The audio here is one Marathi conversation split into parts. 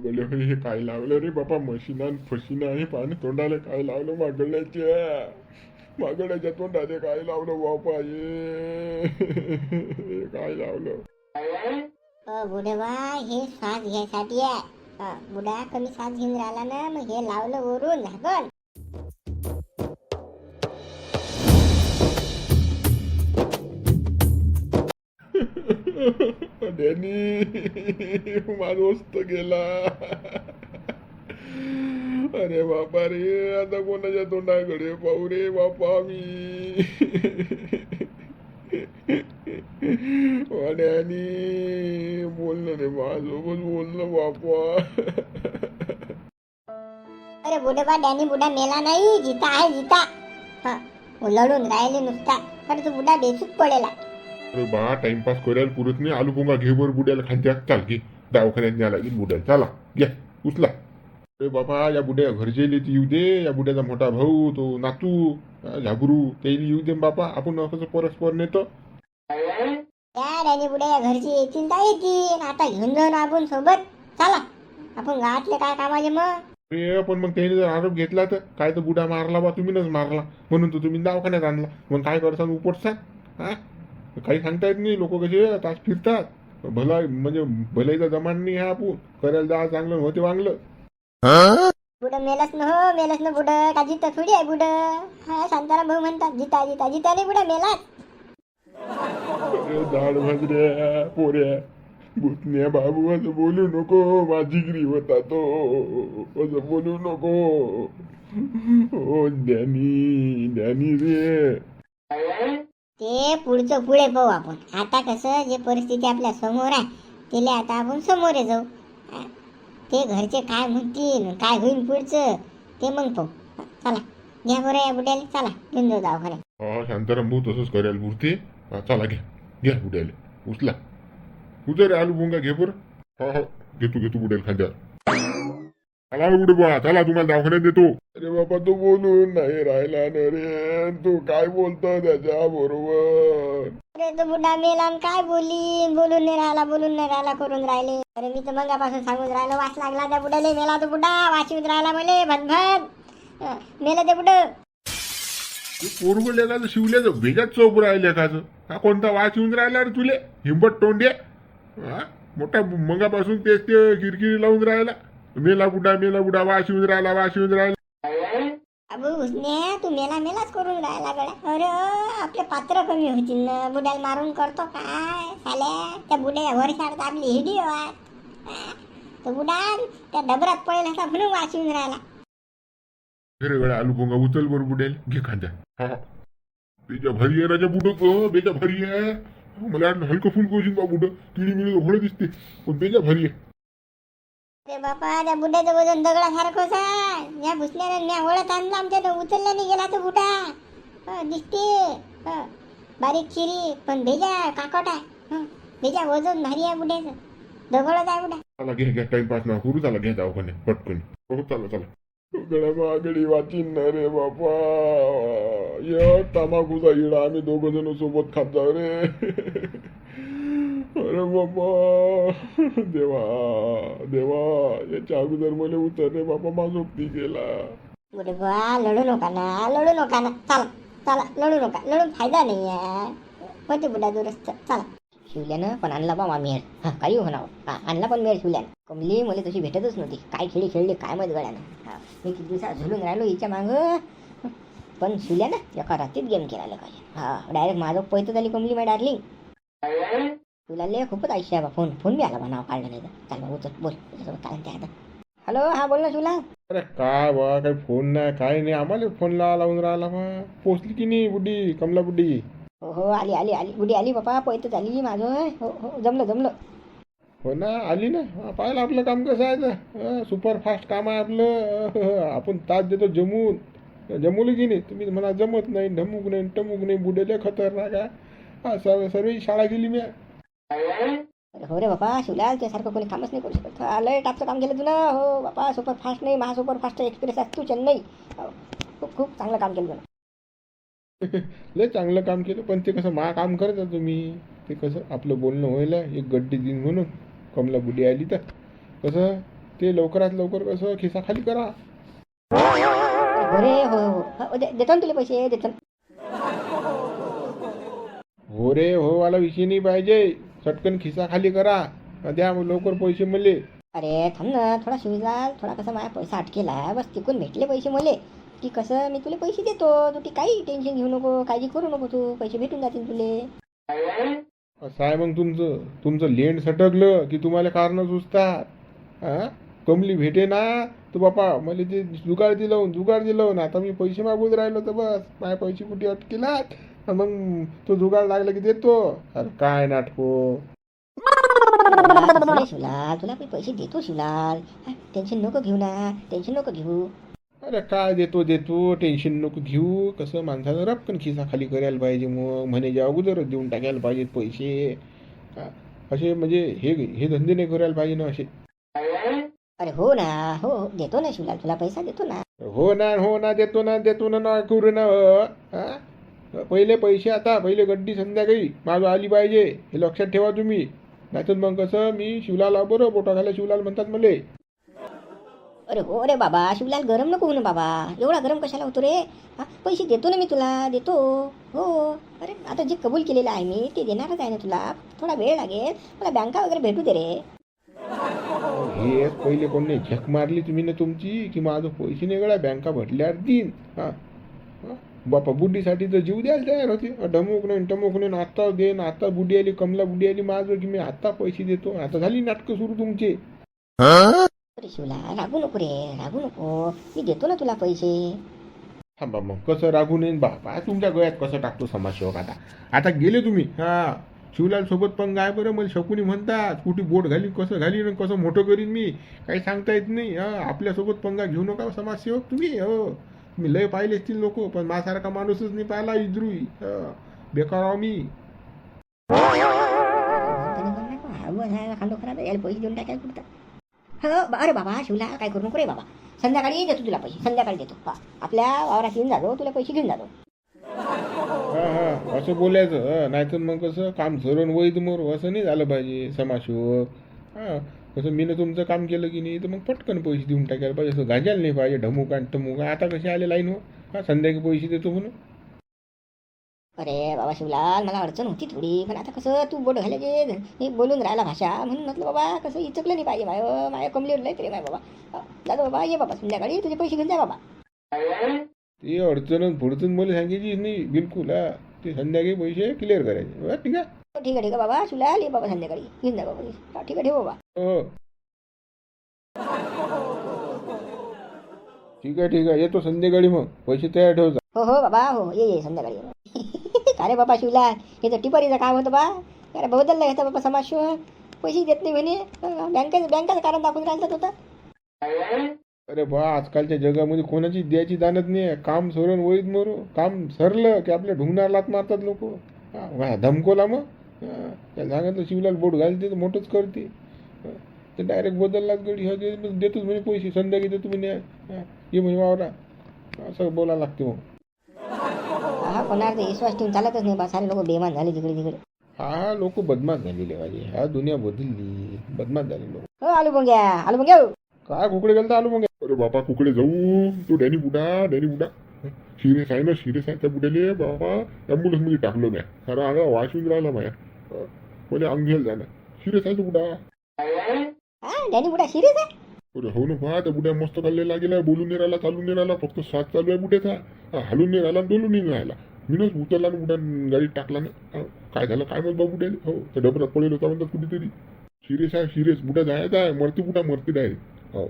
गले हे काय लावलं रे बापा, मशीना फशीना हे पाणी तोंडाला काय लावलं, मागड्याच्या तोंडाले काय लावलं बापा, हे काय लावलं. बुढे बा हे श्वास घ्यायसाठी आहे. बुडा कमी श्वास घेऊन राहिला ना, मग हे लावलं वरून झाकण. डॅनी माझं मस्त गेला. अरे बापा रे, आता कोणाच्या तोंडाकडे पाहू रे बापा मी. डॅनी बोलणं रे, माझ्यासोबत बोलणं बापा. अरे बुढे बा, डॅनी बुडा मेला नाही, जिता आहे जिता. लढून राहिले नुसता, पण तो बुडा बेसूच पडेला. अरे बा, टाइमपास करायला पुरत नाही. आलू पोंगा घे बर बुड्याला खांद्या, चाल घे दवाखान्यात न्या लागेल बुड्याला, चला घ्या उचला. अरे बाबा, या बुड्या घरचेले ती येऊ दे, या बुड्याचा मोठा भाऊ तो नातू झाबरू ते येऊ दे बापा, आपण कसं परस्पर नेतो. या डॅनी बुड्या या घरची येतील तर येतील, आता घेऊन जाऊन आपण सोबत, चला आपण गावातले काय कामाचे मग. अरे पण मग त्याने जर आरोप घेतला तर काय, तर बुडा मारला बा, तुम्हीच मारला म्हणून तो तुम्ही दवाखान्यात आणला, मग काय करसान उपटसा. हा, काही सांगता येत नाही, लोक कसे तास फिरतात. भला म्हणजे भलाईचा जमान नाही हा, आपण करायला जा चांगलं होते वांगलं. बुड मेलच न बुड का जिता थोडी आहे बुड. हा, शांताराम भाऊ म्हणतात जिता जिता जिता नाही, बुडा मेलाच. दाड भाजऱ्या पोऱ्या भूतन्या बाबू, असं बोलू नको, माझी गिरी होता तो, असं बोलू नको. ओ डॅनी डॅनी रे. ते पुढचं पुढे पाहू आपण. आता कसं जे परिस्थिती आपल्या समोर आहे त्याला आता आपण समोर जाऊ. ते घरचे काय म्हणतील, काय होईल पुढचं ते मग पाहू. चला घ्या बरं या बुड्याला, चला घेऊन जाऊ दवाखान्यात. हा, शांताराम भाऊ तसंच करायला पुरते. चला घ्या घ्या बुड्याला उचला, उचल रे आलू भोंगा घे बरं. हा घेतो बुड्याला खांद्यावर. चला बुडे बा, चला तुम्हाला दवाखान्यात देतो. अरे बाबा, तो बोलून नाही राहिला ना रे, तू काय बोलतो त्याच्या बरोबर. अरे तो बुड्डा मेला काय बोलून नाही राहिला करून राहिले. अरे मी तर मंगापासून सांगून राहिलो, वास लागला त्या बुड्याला, मेला तो बुड्डा वाचून राहिला मले भदभद मेला ते बुड्ड. पोरगोल्याला शिवल्याचं भेजात चौप राहिले काच, हा कोणता वाच येऊन राहिला रे तुले, हिंबट तोंड्या. हा, मोठा मंगापासून तेच ते किरकिरी लावून राहिला, मेला बुडा वाच येऊन राहिला. अबू हुसने, तू मेलाच करून राहिला गड्या. अरे आपले पात्र कमी होतील ना, बुड्याला मारून करतो काय साल्या. त्या बुड्या वर शाळेत आपली हिडी तो बुडा त्या डबरात पडेल असा म्हणून वाचून राहिला. अरे गड्या आलू भोंगा उचल बर बुड्याला, घे खांद्या. हा, बेजा भारी आहे राजा बुड, बेजा भारी आहे. मला हलकं फुलकं होशील बा बुड, किडी मिळी होळ दिसते, पण बेजा भारी आहे. अरे बापा, त्या बुड्याचं वजन दगडासारखंच आहे. या भुसल्याने म्या ओळख आणला आमच्या, उचलला नाही गेला तो बुडा. दिसते बारीक चिरी, पण भेजा काकट आहे. भेजा वजन भारी आहे बुड्याचं, दगडच आहे बुडा. चला घ्या टाइमपास ना करू, चला घ्या दवाखान्यात पटकन. हो चला गड्या मागडी वाचीन ना रे बापा, एक तमाखूचा इडा आम्ही दोघ जण सोबत खात जाऊ रे. अरे बाबा, देवा याच्या अगोदर मला उतर रे बापा, माझा पी गेला. बुडे बा, लढू नका ना, चला लढू नका, लढून फायदा नाही आहे. होते बुडा दुरुस्त, चला. शिवल्यानं पण आणला बा मेळ. हा, काही होणार. हा, आणला पण मेळ शिवल्यानं. कमली मला तशी भेटतच नव्हती, काय खेळली काय माहित गड्यानं. हा, मी किती दिवसात झुलून राहिलो हिच्या मागं, पण शिवल्यानं एका रात्रीत गेम केला काय. हा, डायरेक्ट माझं पैत झाली कमली माय डार्लिंग. तुला लय खूपच आयुष्य आहे बा. फोन बी आला बा, नाव काढलं नाही तर. चल उचल, बोल त्याच्यासोबत काय ते आता. हॅलो, हा बोल ना शिवला. अरे काय बा, काही फोन नाही काय नाही, आम्हाला फोन लावून राहिला बा. पोचली की नाही बुड्डी, कमला बुड्डी? हो आली बुडी आली बापा, पैत झाली माझं. हो जमलं. हो ना, आली ना. पाहिलं आपलं काम कसं आहे तर, सुपर फास्ट काम आहे आपलं. आपण तास देतो जमवलं की नाही. तुम्ही म्हणा जमत नाही, ढमुक नाही, बुड्याला खतरनाक आहे. सर्व शाळा गेली मी. हो रे बापा शिवला, त्यासारखं कोणी कामच नाही करू शकत. लय टापचं काम केलं तुला. हो बापा, सुपर फास्ट नाही, महा सुपर फास्ट एक्सप्रेस असतो चेन्नई. खूप चांगलं काम केलं तुला. लय चांगलं काम केलं, पण ते कसं मा काम करत तुम्ही. ते कसं आपलं बोलणं व्हायला एक गड्डी दिन म्हणून कमला बुडी आली तर कसं ते लवकरात लवकर कसं खिसा खाली करा. हो रे हो हो हो, देतो ना तुला पैसे देतो ना. हो रे हो वाला विषय नाही पाहिजे. चटकन खिसा खाली करा. द्या लवकर पैसे मले. अरे थांब ना थोडा शिवलाल, थोडा कसा माझा पैसा अटकेला बस तिकून भेटले पैसे मले की कसं मी तुला पैसे देतो. तू काही टेन्शन घेऊ नको, काळजी करू नको, तू पैसे भेटून जातील तुले. असं आहे मग तुमचं लेंड सटकलं की तुम्हाला कारण सुचतात. हा कमली भेटे ना तर बापा मला ते जुगाड दिलं आता मी पैसे मागून राहिलो तर बस माझे पैसे कुठे अटकेलात. मग तो जुगाड लागला की देतो. अरे काय नाटको. शिवलाल तुला मी पैसे देतो शिवलाल, टेन्शन नको घेऊ ना, टेन्शन नको घेऊ. अरे काय देतो टेन्शन नको घेऊ. कसं माणसानं रपकन खिसा खाली करायला पाहिजे. मग म्हणे अगोदरच देऊन टाकायला पाहिजेत पैसे. असे म्हणजे हे धंदे नाही करायला पाहिजे ना असे. अरे हो ना हो देतो ना शिवलाल, तुला पैसा देतो ना. हो ना देतो ना करू ना. पहिले पैसे आता पहिले गड्डी संध्याकाळी माझं आली पाहिजे हे लक्षात ठेवा तुम्ही. नाहीतर मग कसं मी शिवलाल बरं बोटा घाला शिवलाल म्हणतात मले. अरे हो रे बाबा शिवलाल गरम नको होऊ ना बाबा, एवढा गरम कशाला होतो रे. पैसे देतो ना मी तुला देतो. हो अरे आता जे कबूल केलेलं आहे मी ते देणारच आहे ना तुला. थोडा वेळ लागेल, मला बँका वगैरे भेटू दे रे. हे पहिले कोणी झक मारली तुम्ही ना तुमची की माझं पैसे नाही गळा बँका भरल्यावर देईन. बापा बुड्डीसाठी तर जीव द्यायला तयार होते. डमूक नाही आता देन. आता बुडी आली कमला बुडी आली माझं की मी आता पैसे देतो. आता झाली नाटकं सुरू तुमचे. अरे शिवलाल रागू नको रे, रागू नको, मी देतो ना तुला पैसे. थांबा मग कसं रागू नये बापा. तुमच्या गळ्यात कसं टाकतो समाजसेवक. आता गेले तुम्ही. शिवलाल सोबत पंग आहे बरं. मला शकुनी म्हणतात कुठे बोट घालीन कसं मोठं करीन मी काही सांगता येत नाही. आपल्यासोबत पंगा घेऊ नका समाजसेवक तुम्ही. मी लय पाहिले असतील लोक पण माझ्यासारखा माणूसच नाही पाहिला इद्रुई. बेकार आहो मी. खांदो खराब याला पैसे देऊन टाकायला पुरता. हो अरे बाबा शिवलाल काय करू नको रे बाबा, संध्याकाळी देतो तुला पैसे, संध्याकाळी देतो. आपल्या वावरात येऊन जातो, तुला पैसे घेऊन जातो. असं बोलायचं. नाहीतर मग कसं काम सरून वैद मोर असं नाही झालं पाहिजे समाजसेवक. कसं मी तुमचं काम केलं की नाही तर मग पटकन पैसे देऊन टाकायला पाहिजे. असं गांजायला नाही पाहिजे ढमुक आणि टमुक. आता कसे आले लाईन हो संध्याकाळी पैसे देतो म्हणून. अरे बाबा शिवलाल मला अडचण होती थोडी, पण आता कसं तू बोट घालायचे हे बोलून राहिला भाषा म्हणून म्हटलं बाबा कसं इचकलं नाही पाहिजे. माझ्या कमलीवर लय प्रेम आहे बाबा. दादा बाबा ये बाबा संध्याकाळी तुझे पैसे घेऊन जा बाबा. ते अडचण पुढचून मला सांगायची नाही बिलकुल. ते संध्याकाळी पैसे क्लिअर करायचे. ठीक आहे ठीक आहे बाबा शिवलाल ये बाबा संध्याकाळी घेऊन जा बाबा. ठीक आहे ठेव बाबा. हो ठीक आहे येतो संध्याकाळी. मग पैसे तयार ठेवता. हो हो बाबा हो ये संध्याकाळी. अरे बाबा शिवलाल हे तर टिपरीचं काम होतं बा. अरे बदललं घेता बाबा समाजसेवक. पैसे देत नाही म्हणे, बँकेचं कारण दाखवून राहिलं होतं. अरे बा आजकालच्या जगामध्ये कोणाची द्यायची जाणत नाही. काम सरून वैद मरू. काम सरलं की आपल्या ढुंगणार लात मारतात लोक. धमकोला मग त्याला सांगितलं शिवलाल बोट घालते तर मोठंच करते. ते डायरेक्ट बदललाच गडी. देतोच म्हणे पैसे संध्याकाळी देतो म्हणे. ये म्हणे वावरा. असं बोलायला लागते मग. कोणावर विश्वास ठेवून चालतच नाही बा. सारे लोक बेमान झाले जिकडे तिकडे. लोक बदमाश झालेले पाहिजे. दुनिया बदलली. बदमाश झाले लोक. हो आलू बोंग्या काय कुकडे गेलता आलू मग. अरे बाबा कुकडे जाऊ. तो डॅनी बुडा सिरियस आहे त्या बुड्याले बाबा ॲम्ब्युलन्स मध्ये टाकलं नाही. खरा अंगा वाशून राहिला माझ्या. पहिले अंगेल जाणं सिरियस आहे तो बुडा. डॅनी बुडा सिरियस आहे. अरे हो ना पहा त्या बुड्या मस्त चाललेला गेला. बोलून नाही राहिला चालून नाही राहिला. फक्त श्वास चालू आहे बुड्याचा. हलून नाही राहिला बोलून नाही राहिला. मीनच उतरला ना बुड्या गाडीत टाकला ना. काय झालं काय म्हणत बा बुड्याले. हो त्या डबरात पडेल होता म्हणतात कुठेतरी. सिरियस बुड्या जायचा आहे. मरती डायरेक्ट. हो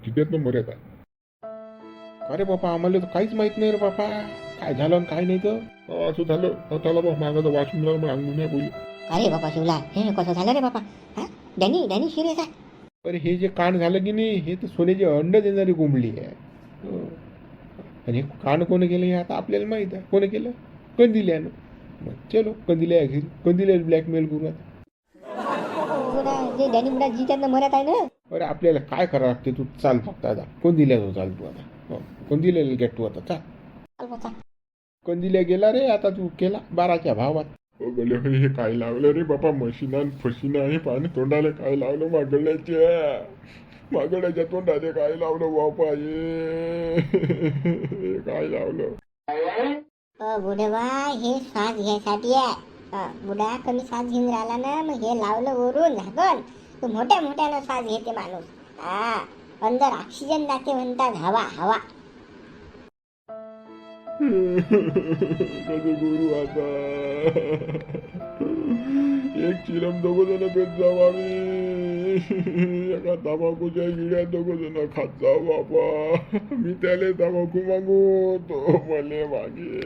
किती मर्यादा. अरे बापा आम्हाला तर काहीच माहित नाही रे बापा. काय झालं काय नाही तर असं झालं. त्याला बा मागाचा वाचून राहिला मग अंगून बोलू. अरे बापा शिवलाल हे कसं झालं रे बापा. डॅनी सिरियस आहे. अरे हे जे कान झालं की नाही हे तर सोन्याचे अंड देणारी कोंबडी आहे. आणि कान कोण केलं हे आता आपल्याला माहित आहे. कोण केलं कंदिल्यानं. मग चलो कंदिल्या घरी कंदिल्या ब्लॅकमेल करू. जे डॅनी बुडा जी त्यांना मरत आहे ना. अरे आपल्याला काय करावं लागते. तू चाल फक्त आता कंदिल्या चाल तू आता. कंदिल्या गेट तू आता चाल. कंदिल्या गेला रे आता तू केला 12च्या भावात. हे काय लावलं रे बापा. मशीना फशीना आहे पाणी तोंडाला काय लावलं मागल्याच्या. मागड्याच्या तोंडाने काय लावलं बापा हे काय लावलं बुढेबा हे श्वास घ्यायसाठी आहे. बुडा कमी श्वास घेऊन राहिला ना मग हे लावलं वरून झाकण तो मोठ्या मोठ्यानं श्वास घेते माणूस. अंदर ऑक्सिजन जाते म्हणतात हवा हवा. कसं करू आता एक चिलम दोघ जण पेट जाऊ आम्ही एका तंबाखूच्या गिड्या दोघ जण खात जाऊ बापा. मी त्याले तंबाखू मागू तो मले मागे.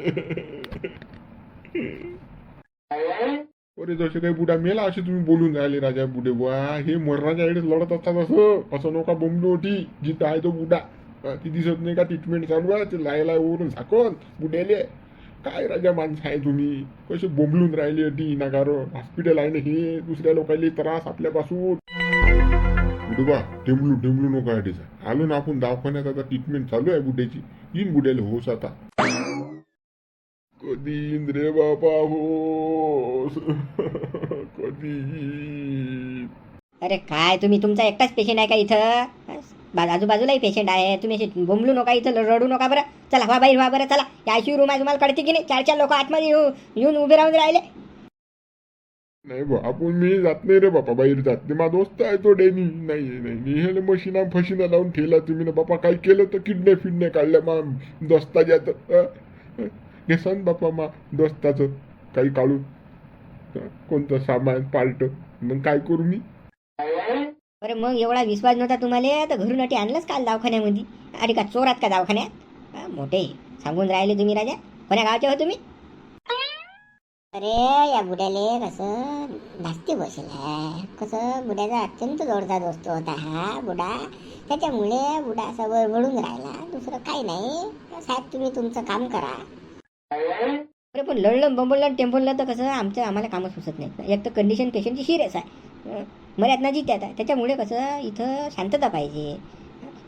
अरे जसे काही बुडा मेला असे तुम्ही बोलून राहिले राजा बुडे बुवा. हे मरणाच्या वेळेस लढत असतात असं नका बोंबलो होती जिथं आहे तो बुडा. ती दिसत नाही का ट्रीटमेंट चालू आहे ते लायला वरून झाकून बुड्याले. काय राजा माणसं आहे तुम्ही कसे बोंबलून राहिले ती नाकार. हॉस्पिटल आहे ना हे दुसऱ्या लोकांना त्रास आपल्यापासून. बुडोबा टेंबलू नका तिचा आलो ना आपण दवाखान्यात. आता ट्रीटमेंट चालू आहे बुड्याची. येईन बुड्याला होस आता. कधी येईन रे बाबा होस कधी. अरे काय तुम्ही तुमचा एकटाच पेशंट आहे का इथं? आजूबाजूलाही पेशंट आहे. तुम्ही असे बोंबलू नका इथं रडू नका बरं. चला व्हा बाहेर व्हा बरं. चला या आयसीयू रूम आहे तुम्हाला कळते की नाही? 4 लोक आतमध्ये येऊन उभे राहून राहिले. नाही बा आपण मी जात नाही रे बापा बाहेर जात नाही. माझा दोस्त आहे तो डेनी. नाही हे मशीना फशीना लावून ठेवला तुम्ही ना बापा. काय केलं तर किडने काढल्या मा दोस्ताच्यात. हे सण बापा मा दोस्ताचं काही काढून कोणतं सामान पार्ट मग काय करू मी. अरे मग एवढा विश्वास नव्हता तुम्हाला तर घरून अटी आणलंच काल दवाखान्यामध्ये. अरे का चोरात का दवाखान्यात? मोठे सांगून राहिले तुम्ही राजा. कोण्या गावचे हो तुम्ही? अरे या बुड्याले कसं धास्ती बसेल आहे. कसं बुड्याचा अत्यंत जोरदार दोस्त होता हा बुडा. त्याच्यामुळे बुडा असा वळवळून राहिला. दुसरं काही नाही. साहेब तुम्ही तुमचं काम करा. अरे पण लढलं बंबललं टेम्पललं तर कसं आम्हाला कामं सुचत नाही. एक तर कंडिशन पेशंटची सिरियस आहे. मर्याद ना जित्यात आहे. त्याच्यामुळे कसं इथं शांतता पाहिजे.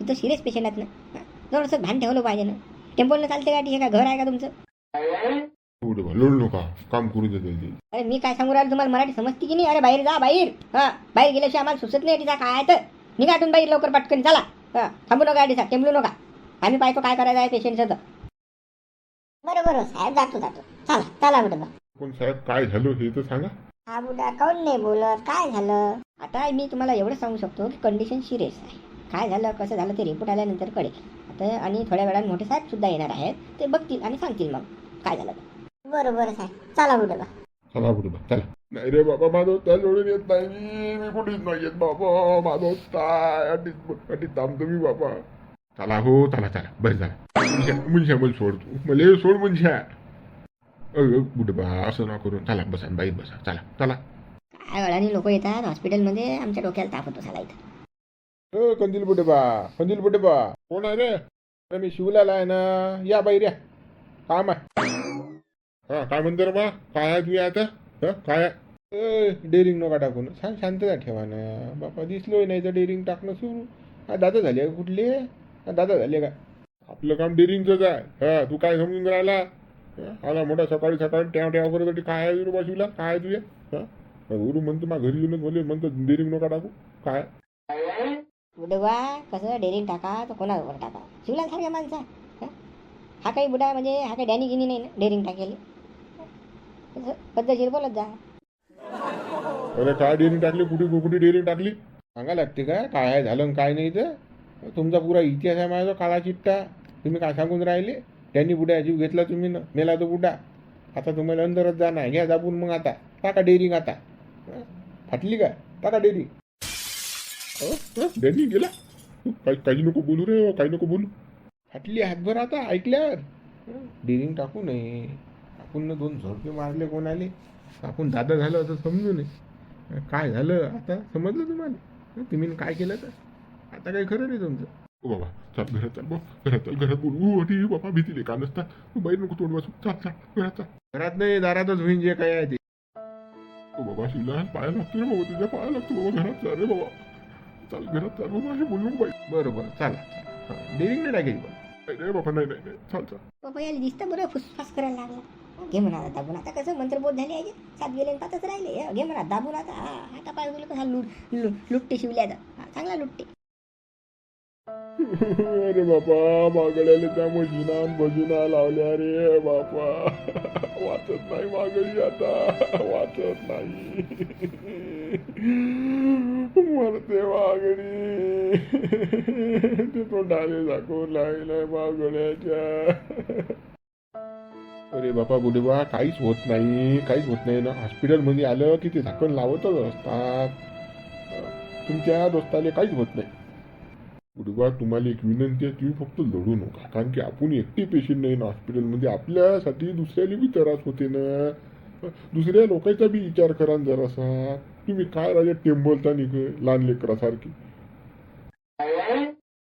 इथं सिरियस पेशंट आहेत ना. थोडंसं भान ठेवलं पाहिजे ना. टेम्पलनं चालते का? ठीक आहे घर आहे का तुमचं? लोड नका काम करू दे. अरे मी काय सांगू राहिलो तुम्हाला मराठी समजते की नाही? अरे बाहेर जा बाहेर. बाहेर गेल्याशिवाय आम्हाला सुचत नाही तिचा काय तर. निघाटून बाहेर लवकर पटकन चला. थांबू नका गाडीचा टेम्पलू नका. आम्ही पाहतो काय करायचं आहे पेशंटचं तर. बरोबर साहेब जातो चला बुडा. पण साहेब काय झालं हे तर सांगा. हा बुडा काऊन नाही बोलत? काय झालं? आता मी तुम्हाला एवढं सांगू शकतो की कंडिशन सिरियस आहे. काय झालं कसं झालं ते रिपोर्ट आल्यानंतर कळेल. आता आणि थोड्या वेळाने मोठे साहेब सुद्धा येणार आहेत. ते बघतील आणि सांगतील मग काय झालं. बरोबर साहेब चला बुडा. चला नाही रे बाबा माझं त्या जोडून येत नाही. मी कुठेच नाही येत बाबा. माझं काय अटीत थांबतो मी बाबा. चला हो चला बरं झालं. मुंशा मला सोड तू मला सोड मुंशा. बुडे बा असं ना करून चला बसा बाईत बसा. चला काय वेळाने लोक येतात हॉस्पिटलमध्ये. आमच्या डोक्याला ताप होतो साला इथं. कंदील बुडे बा कोण आहे रे? अरे मी शिवलाला आहे ना. या बाई रे काम आहे. काय म्हणतो रे बा? काय आहे तुझ्या आता? काय डेअरिंग नका टाकून शांतता ठेवा ना बापा. दिसलोय नाही तर डेअरिंग टाकणं सुरू. दादा झाले का कुठले? दादा झाले का? आपलं काम डेअरिंगचंच आहे. तू काय समजून राहिला? आला मोठा सकाळी टॅव करत काय आहे बा शिवला? काय आहे तुझ्या? गुरु म्हणतो मा घरी येऊन बोलले म्हणतो डेअरिंग नका टाकू. काय बुडवा कसं डेअरिंग टाका तर कोणावर टाका. शिवला सारख्या माणसा. हा काही बुडा म्हणजे हा काही डॅनी गिनी नाही ना डेअरिंग टाकेल. पद्धतशीर बोलत जा. अरे काय डेअरिंग टाकली? कुठे डेअरिंग टाकली सांगा लागते का? काय झालं काय नाही तर. तुमचा पुरा इतिहास आहे माझा काळा चिट्टा. तुम्ही काय सांगून राहिले? त्यांनी बुड्या जीव घेतला तुम्ही ना. मेला तो बुड्डा. आता तुम्हाला अंदरच जाणार. घ्या दाबून मग आता टाका डेअरिंग. आता फाटली का? टाका डेअरिंग. डेअरिंग गेला. काही नको बोलू रे. काही नको बोलू. फाटली हातभर आता ऐकल्यावर. डेअरिंग टाकू नये. आपण 2 झोडपे मारले कोणाले. आपण दादा झालं असं समजू नये. काय झालं आता समजलं तुम्हाला? तुम्ही काय केलं तर आता काही खरं नाही तुमचं. बाबा चल घरात चल. घरात बोलू अटी बाबा. भीतीले का नसता. बाहेर नको तोंड वाचू. चल घरात नाही दारातच होईन जे काय आहे ते. बाबा शिवला पाया लागतो रे बाबा. तुझ्या पाया लागतो बाबा. घरात चाल रे बाबा. चल घरात चाल बाबा. हे बोलू नको बाई. बरं चला. डेअरिंग नाही टाकेल रे बाबा. नाही चल. बाबा याला दिसतं बरं फुसफास करायला लागला. घे म्हणा दाबून. आता कसं मंत्रबोध झाले आहे. 7 गेले 5च राहिले. घे म्हणा दाबून आता. आता पाय बोलू कसा लुटते शिवल्या. चांगला लुटते. अरे बापा मागड्याला त्या मशिनान भजिना लावल्या रे बापा. वाचत नाही मागडी आता, वाचत नाही. मरते मागडी. ते तोंडाले दाखवून लागलाय मागड्याच्या. अरे बापा बुडेबा काहीच होत नाही, काहीच होत नाही ना. हॉस्पिटलमध्ये आलं की ते झाकण लावतच असतात. तुमच्या दोस्ताले काहीच होत नाही. बुडेबा तुम्हाला एक विनंती आहे, तुम्ही फक्त लढू नका. कारण की आपण एकटे पेशंट नाही ना हॉस्पिटलमध्ये. आपल्यासाठी दुसऱ्याला बी त्रास होते ना. दुसऱ्या लोकांचा बी विचार करा ना जरासा. तुम्ही काय राजा टेंबलता निघ लहान लेकरासारखी.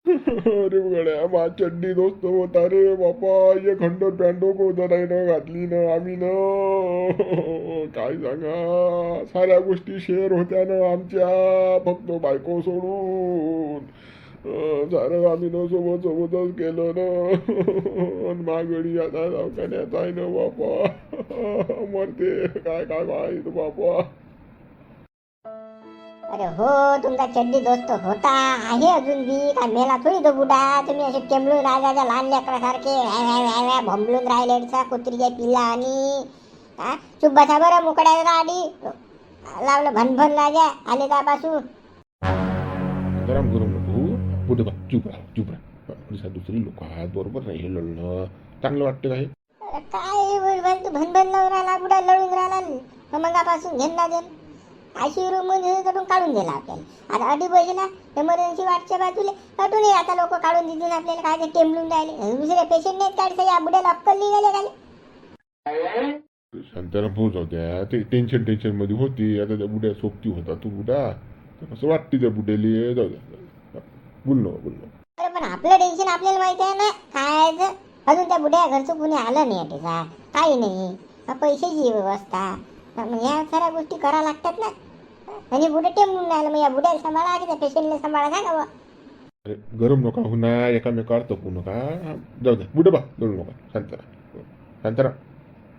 अरे गड्या मा चड्डी दोस्त होता रे बापा. ये खंड पॅन्टो कोणतं नाही ना घातली ना आम्ही ना. काय सांगा साऱ्या गोष्टी शेअर होत्या ना आमच्या, फक्त बायको सोडून. सारं आम्ही न सोबतच केलं ना. मागडी आता दवाखान्यात आहे ना बापा. मरते काय काय माहित बापा. अरे हो तुमचा चड्डी दोस्त होता आहे अजून बी. काय मेला थोडी तो बुडा. तुम्ही असे टेंबलून राहायच्या लहान लेकरासारखे भोंबलून राहिले कुत्रीच्या पिल्ला. आणि हा चुप बसा बरं मुकड्या गाडी लावलं भनभन राजा आले त्यापासून. गरम करू नको बुडे बा. चुप राहा. दुसरी लोक आहेत बरोबर नाही हे लढणं चांगलं वाटतं काय. काय भनभन लावून राहिला बुडा लढून राहिला मगापासून घेणं देण. आयसीयू रूम कडून काढून दिला आपल्याला. आता अडी बसला एमर्जन्सी वाटच्या बाजूला अटून आता लोक काढून देतील आपल्याला. काय ते टेंबलून राहिले दुसरे पेशंट नाहीत काढता. या बुड्याला अक्कल निघाले खाली. शांताराम भाऊ जाऊ द्या. ते टेन्शन मध्ये होती. आता त्या बुड्या सोबती होता तो बुडा. कसं वाटते त्या बुड्याले. जाऊ द्या बोललो. अरे पण आपलं टेन्शन आपल्याला माहिती आहे ना काय. अजून त्या बुड्या घरचं कुणी आलं नाही त्याचा काही नाही. पैशाची व्यवस्था ह्या साऱ्या गोष्टी करा लागतात ना. आणि बुडे टेंबून राहिलं मग या बुड्याला सांभाळा की त्या पेशंटला सांभाळा सांगा. अरे गरम नका हो ना. एकामेकावर तपू नका. जाऊ द्या बुडे बा लढू नका. शांताराम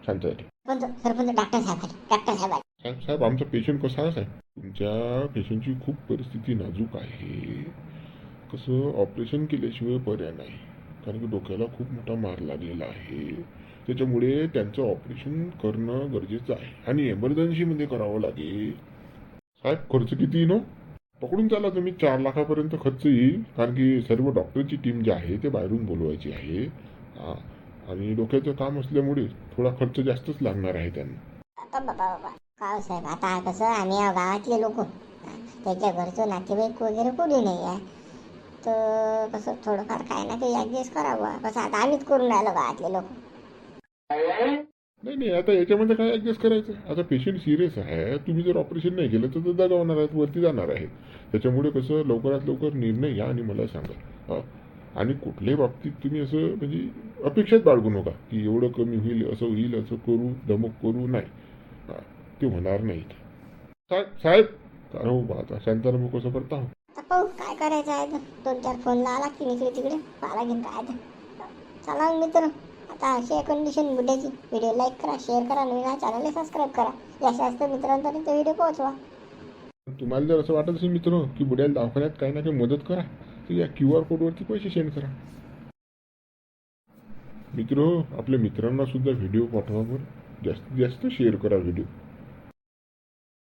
शांत. सरपंच डॉक्टर साहेब साहेब आमचा पेशंट कसा आहे साहेब. तुमच्या पेशंटची खूप परिस्थिती नाजूक आहे. कसं ऑपरेशन केल्याशिवाय पर्याय नाही. कारण की डोक्याला खूप मोठा मार लागलेला आहे. त्याच्यामुळे त्यांचं ऑपरेशन करणं गरजेचं आहे. आणि एमर्जन्सीमध्ये करावं लागेल. साहेब खर्च किती येईल. पकडून चाला तुम्ही 4 लाखापर्यंत खर्च येईल. कारण की सर्व डॉक्टरची टीम जी आहे ते बाहेरून बोलवायची आहे. आणि डोक्याचं काम असल्यामुळे थोडा खर्च जास्तच लागणार आहे त्यांना. बाबा काय साहेब आता कसं आम्ही गावातले लोक त्याच्या घरचं नातेवाईक वगैरे कोणी नाही आहे. तर कसं थोडंफार काय ना काही ॲडजस्ट करावं. कसं आता आम्हीच करून राहिलो गावातले लोक. नाही आता याच्यामध्ये काय ॲडजस्ट करायचं. आता पेशंट सिरियस आहे. तुम्ही जर ऑपरेशन नाही केलं तर दगावणार आहेत वरती जाणार आहेत. त्याच्यामुळे कसं लवकरात लवकर निर्णय घ्या आणि मला सांगा. आणि कुठल्याही बाबतीत तुम्ही असं म्हणजे अपेक्षाच बाळगू नका की एवढं कमी होईल असं करू धमक करू. नाही ते होणार नाही. साहेब काय हो बा आता शांताराम कसं करता हो. पाहू काय करायचं आहे. 2-4 फोन लावा लागतील इकडे तिकडे पाला घेऊन काय. चला मित्र आता अशी आहे कंडिशन बुड्याची. व्हिडिओ लाईक करा, शेअर करा, नवीन चॅनलला सबस्क्राईब करा. जास्त मित्रांपर्यंत व्हिडिओ पोहोचवा. तुम्हाला जर असं वाटत असेल मित्र की बुड्याला दवाखान्यात काही ना काही मदत करा तर या QR कोडवरती पैसे सेंड करा. मित्र आपल्या मित्रांना सुद्धा व्हिडिओ पाठवा. जास्तीत जास्त शेअर करा व्हिडिओ.